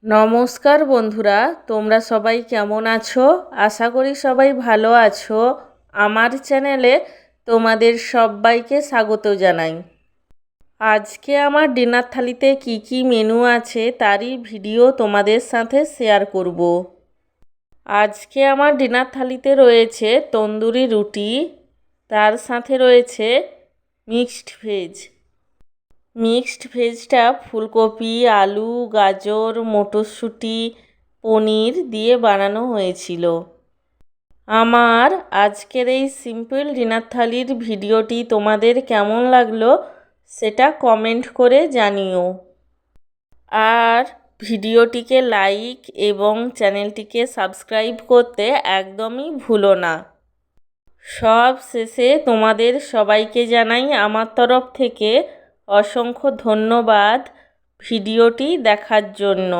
নমস্কার বন্ধুরা, তোমরা সবাই কেমন আছো? আশা করি সবাই ভালো আছো। আমার চ্যানেলে তোমাদের সবাইকে স্বাগত জানাই। আজকে আমার ডিনার থালিতে কি কি মেনু আছে তারই ভিডিও তোমাদের সাথে শেয়ার করব। আজকে আমার ডিনার থালিতে রয়েছে তন্দুরি রুটি, তার সাথে রয়েছে মিক্সড ভেজ। মিক্সড ভেজটা ফুলকপি, আলু, গাজর, মটরশুঁটি, পনির দিয়ে বানানো হয়েছিল। আমার আজকের এই সিম্পল ডিনার থালির ভিডিওটি তোমাদের কেমন লাগলো সেটা কমেন্ট করে জানিও। আর ভিডিওটিকে লাইক এবং চ্যানেলটিকে সাবস্ক্রাইব করতে একদমই ভুলো না। সব শেষে তোমাদের সবাইকে জানাই আমার তরফ থেকে অসংখ্য ধন্যবাদ ভিডিওটি দেখার জন্য।